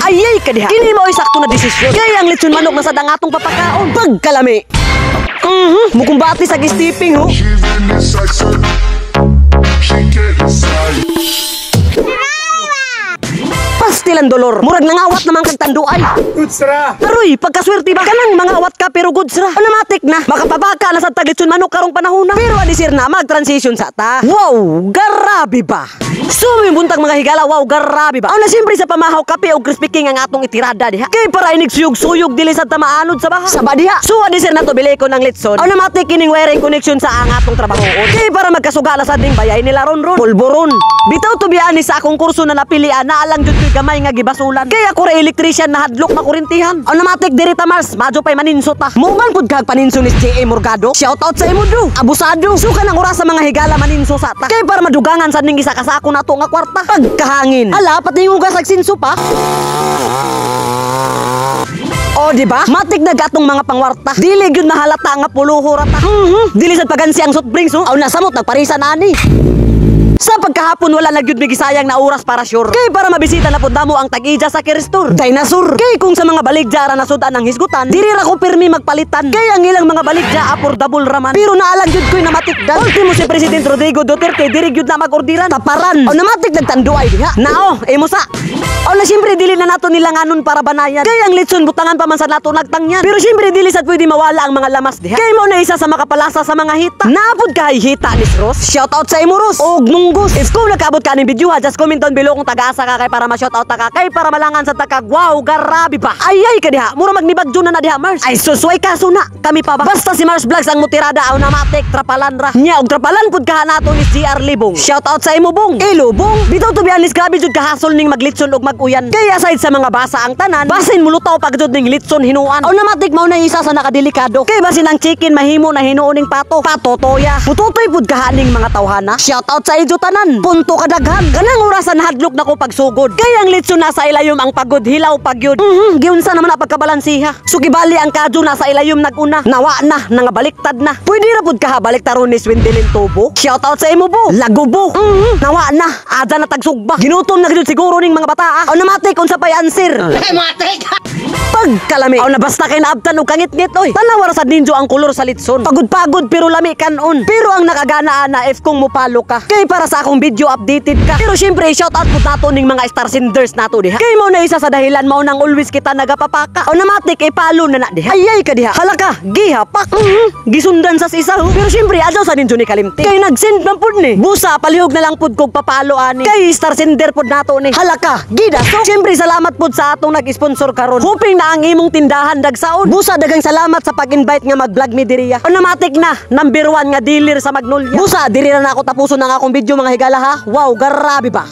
Ayay ka diha. Kini mo sakto na desisyon. Kay ang lechon manok na sa dangatong papakaon. Pagkalami. Mukumbati sa gistiping ho. Pastilan dolor. Murag nangawat naman kag tanduay. Gutsra! Aroy, pagkaswerte ba? Kanang mangawat ka pero good sra. Automatic na. Makapabaka na sa taglitson manok karong panahon na. Pero adisir na mag-transition sa ta. Wow, garabi ba? Buntag mga higala, wow, garabi ba? Na siyempre sa pamahaw kape o crispy king ang atong itirada diha. Kay para inig suyog-suyog dili sa tamaanod sa baha. Sa badiha. So adisir na to bili ko ng litson. Automatic kining wiring connection sa ang atong trabaho. Kay para magkasugala sa ding bayay nila ron-ron. Pulburon. Bitaw to biani sa akong kurso na napilian na alang jud ko'y gamay nga gibasulan. Kaya ako ra electrician na hadlok makurintihan. Automatic diri ta Mars, madyo pay maninsot ta. Muban pud kag paninso ni J.A. Morgado. Shout out sa imo do. Abusado. Suka nang oras sa mga higala maninso sa ta. Kay para madugangan sa ning isa ka sa ako nato nga kwarta. Pagkahangin. Ala pati yung ugas sinso pa. O diba? Matik na gatong mga pangwarta. Dili gyud nahalata nga puluho rata. Dili sad pagansi ang soft drinks no. Aw nasamot nagparisa na ani. Sa pagkahapon wala na gyud mi gisayang na oras para sure. Kay para mabisita na pud namo ang tag-ija sa Kiristor. Dinosaur. Kay kung sa mga baligya ra nasudan ang hisgutan, diri ra ko pirmi magpalitan. Kay ang ilang mga baligya affordable raman. Pero naalang gyud ko'y namatikdan. Ultimo si President Rodrigo Duterte diri gyud na magordiran. Taparan. O namatik nagtanduay diha. Nao, imo sa. O na siyempre dili na nato nilanganon para banayan. Kay ang litson butangan pa man sa nato nagtangyan. Pero siyempre dili sad pwede mawala ang mga lamas diha. Kay mo na isa sa makapalasa sa mga hita. Napod kay hita ni Ross. Shout out sa imo Ross. Og Munggos. If kung nakaabot ka ng video ha, just comment down below kung taga-asa ka kay para ma-shout out ka kay para malangan sa takag. Wow, garabi pa. Ayay ka diha. Mura magnibagjo na diha Mars. Ay susway ka suna. Kami pa ba? Basta si Mars Vlogs ang mutirada aw na matik trapalan ra. Nya og trapalan pud ka nato ni CR Libong. Shout out sa imo bong. Elo bong. Bitaw to bianis grabe jud kahasol ning maglitson og maguyan. Kaya aside sa mga basa ang tanan, basin mulutaw pagjud ning litson hinuan. Aw na matik mao na isa sa nakadelikado. Kay basin ang chicken mahimo na hinuon ning pato. Pato toya. Putotoy pud kahaning mga tawhana. Shout out sa ijo tanan. Punto kadaghan. Kanang orasan hadlok nako pagsugod. Kaya ang litson nasa ilayom ang pagod hilaw pagyud. Giunsa naman na pagkabalansiha. Sukibali ang kadyo nasa ilayom naguna. Nawa na nangabaliktad na. Pwede ra pud ka baliktaron ni Swindilin Tubo. Shout out sa imo bo. Lagubo. Nawa na ada na tagsugba. Ginutom na gid siguro ning mga bata. Automatic unsa pay answer. Matik. Pagkalami. Aw na basta kay naabtan og kangit-ngit oy. Tanaw ra sad ninjo ang kolor sa litson. Pagod-pagod pero lami kanon. Pero ang nakagana na if kung mupalo ka. Kay para sa akong video updated ka. Pero syempre shout out pud nato ning mga star senders nato diha. Kay mo na isa sa dahilan mao nang always kita nagapapaka. Automatic ipalo na diha. Ayay ka diha. Hala ka, gihapak. Gisundan sa isa ho. Pero syempre adlaw sa ninyo ni kalimti. Kay nagsend man pud ni. Busa palihog na lang pud kog papalo ani. Kay star sender pud nato ni. Hala ka, gida. So syempre salamat pud sa atong nag-sponsor karon. Hoping na ang imong tindahan dagsaon. Busa dagang salamat sa pag-invite nga mag-vlog mi diriya. Automatic na number 1 nga dealer sa Magnolia. Busa diri na ako tapuson ang akong video mga higala ha. Wow, garabi ba?